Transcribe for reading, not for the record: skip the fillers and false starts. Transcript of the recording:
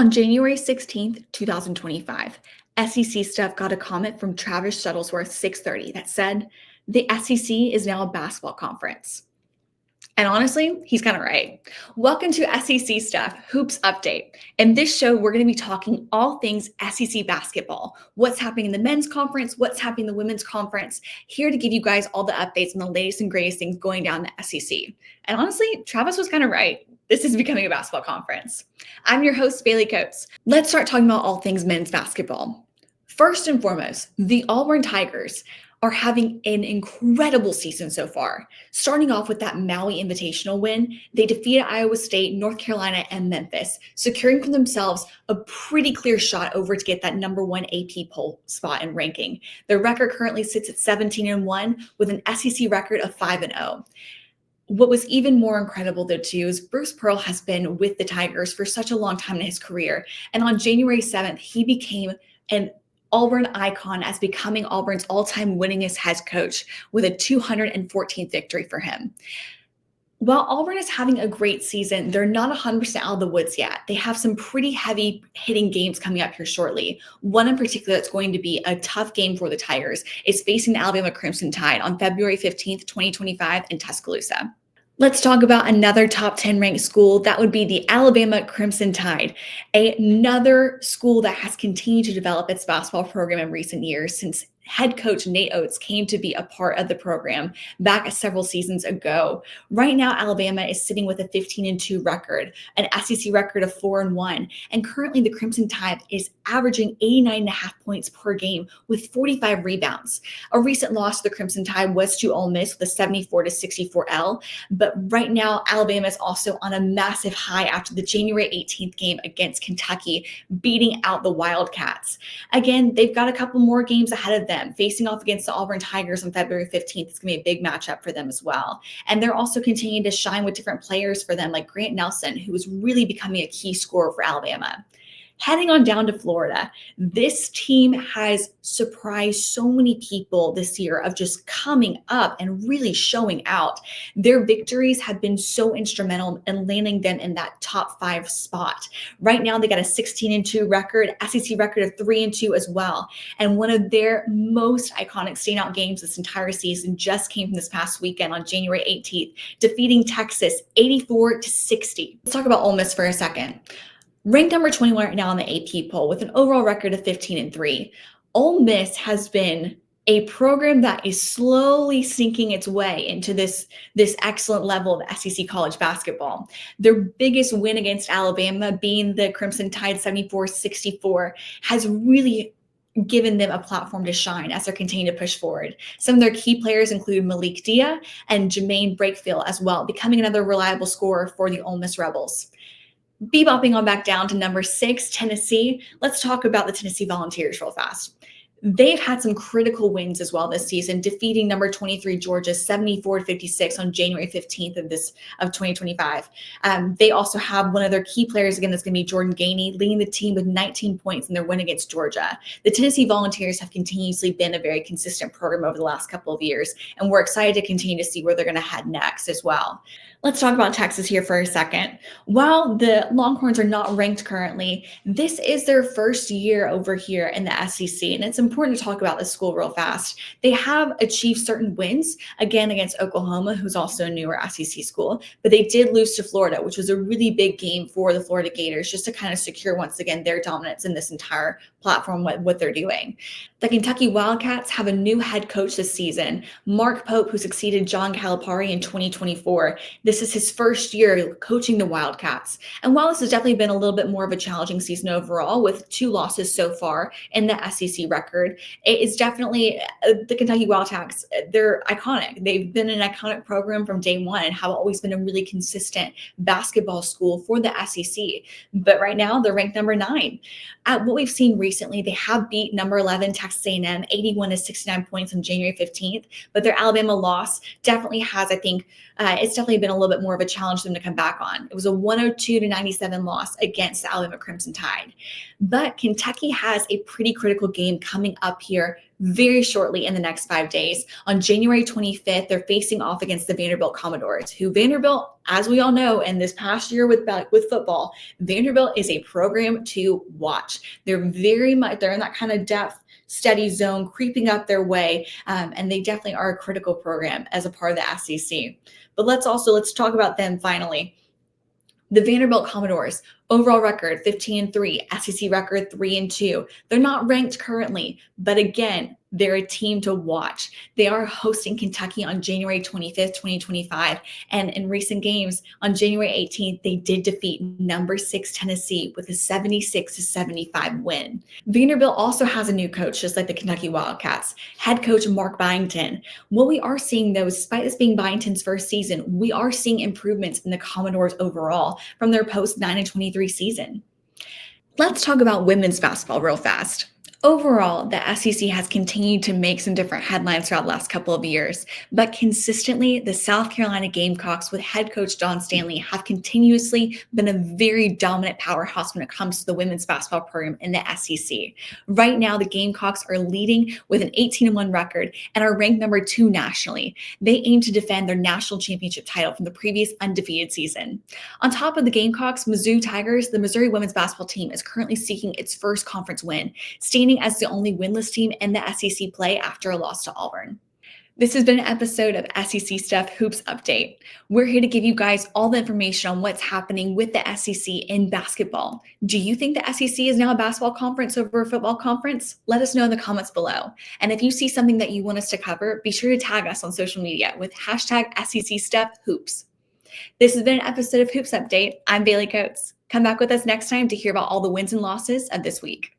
On January 16th, 2025, SEC Stuff got a comment from Travis Shuttlesworth 630 that said, the SEC is now a basketball conference. And honestly, he's kind of right. Welcome to SEC Stuff, Hoops Update. In this show, we're going to be talking all things SEC basketball. What's happening in the men's conference, what's happening in the women's conference. Here to give you guys all the updates on the latest and greatest things going down the SEC. And honestly, Travis was kind of right. This is becoming a basketball conference. I'm your host, Bailey Coates. Let's start talking about all things men's basketball. First and foremost, the Auburn Tigers are having an incredible season so far. Starting off with that Maui Invitational win, they defeated Iowa State, North Carolina, and Memphis, securing for themselves a pretty clear shot over to get that number one AP poll spot and ranking. Their record currently sits at 17-1 with an SEC record of 5-0. What was even more incredible, though, too, is Bruce Pearl has been with the Tigers for such a long time in his career. And on January 7th, he became an Auburn icon as becoming Auburn's all-time winningest head coach with a 214th victory for him. While Auburn is having a great season, they're not 100% out of the woods yet. They have some pretty heavy hitting games coming up here shortly. One in particular that's going to be a tough game for the Tigers is facing the Alabama Crimson Tide on February 15th, 2025 in Tuscaloosa. Let's talk about another top 10 ranked school. That would be the Alabama Crimson Tide, another school that has continued to develop its basketball program in recent years since head coach Nate Oates came to be a part of the program back several seasons ago. Right now, Alabama is sitting with a 15-2 record, an SEC record of 4-1, and currently the Crimson Tide is averaging 89.5 points per game with 45 rebounds. A recent loss to the Crimson Tide was to Ole Miss with a 74-64 L, but right now Alabama is also on a massive high after the January 18th game against Kentucky, beating out the Wildcats. Again, they've got a couple more games ahead of them. Facing off against the Auburn Tigers on February 15th is going to be a big matchup for them as well. And they're also continuing to shine with different players for them, like Grant Nelson, who is really becoming a key scorer for Alabama. Heading on down to Florida, this team has surprised so many people this year of just coming up and really showing out. Their victories have been so instrumental in landing them in that top 5 spot. Right now, they got a 16-2 record, SEC record of 3-2 as well. And one of their most iconic standout games this entire season just came from this past weekend on January 18th, defeating Texas 84-60. Let's talk about Ole Miss for a second. Ranked number 21 right now on the AP poll with an overall record of 15-3. Ole Miss has been a program that is slowly sinking its way into this excellent level of SEC college basketball. Their biggest win against Alabama, being the Crimson Tide 74-64, has really given them a platform to shine as they're continuing to push forward. Some of their key players include Malik Dia and Jermaine Brakefield as well, becoming another reliable scorer for the Ole Miss Rebels. Bebopping on back down to number 6, Tennessee. Let's talk about the Tennessee Volunteers real fast. They've had some critical wins as well this season, defeating number 23 Georgia 74-56 on January 15th of 2025. They also have one of their key players again that's going to be Jordan Gainey, leading the team with 19 points in their win against Georgia. The Tennessee Volunteers have continuously been a very consistent program over the last couple of years, and we're excited to continue to see where they're going to head next as well. Let's talk about Texas here for a second. While the Longhorns are not ranked currently, this is their first year over here in the SEC, and it's important to talk about this school real fast. They have achieved certain wins, again, against Oklahoma, who's also a newer SEC school, but they did lose to Florida, which was a really big game for the Florida Gators, just to kind of secure, once again, their dominance in this entire platform, what they're doing. The Kentucky Wildcats have a new head coach this season, Mark Pope, who succeeded John Calipari in 2024. This is his first year coaching the Wildcats. And while this has definitely been a little bit more of a challenging season overall with 2 losses so far in the SEC record, it is definitely the Kentucky Wildcats. They're iconic. They've been an iconic program from day one and have always been a really consistent basketball school for the SEC. But right now they're ranked number 9. At what we've seen recently, they have beat number 11 Texas A&M 81-69 points on January 15th, but their Alabama loss definitely has, I think, it's definitely been a little bit more of a challenge for them to come back on. It was a 102-97 loss against the Alabama Crimson Tide. But Kentucky has a pretty critical game coming up here very shortly in the next 5 days. On January 25th, they're facing off against the Vanderbilt Commodores, who Vanderbilt, as we all know, and this past year with football, Vanderbilt is a program to watch. They're in that kind of depth steady zone creeping up their way, and they definitely are a critical program as a part of the SEC. But let's talk about them finally. The Vanderbilt Commodores, overall record 15-3, SEC record 3-2. They're not ranked currently, but again, they're a team to watch. They are hosting Kentucky on January 25th, 2025. And in recent games, on January 18th, they did defeat number 6 Tennessee with a 76-75 win. Vanderbilt also has a new coach, just like the Kentucky Wildcats, head coach Mark Byington. What we are seeing, though, despite this being Byington's first season, we are seeing improvements in the Commodores overall from their post 9-23 season. Let's talk about women's basketball real fast. Overall, the SEC has continued to make some different headlines throughout the last couple of years, but consistently, the South Carolina Gamecocks with head coach Don Stanley have continuously been a very dominant powerhouse when it comes to the women's basketball program in the SEC. Right now, the Gamecocks are leading with an 18-1 record and are ranked number 2 nationally. They aim to defend their national championship title from the previous undefeated season. On top of the Gamecocks, Mizzou Tigers, the Missouri women's basketball team, is currently seeking its first conference win, standing as the only winless team in the SEC play after a loss to Auburn. This has been an episode of SEC Stuff Hoops Update. We're here to give you guys all the information on what's happening with the SEC in basketball. Do you think the SEC is now a basketball conference over a football conference? Let us know in the comments below. And if you see something that you want us to cover, be sure to tag us on social media with hashtag SEC Stuff Hoops. This has been an episode of Hoops Update. I'm Bailey Coates. Come back with us next time to hear about all the wins and losses of this week.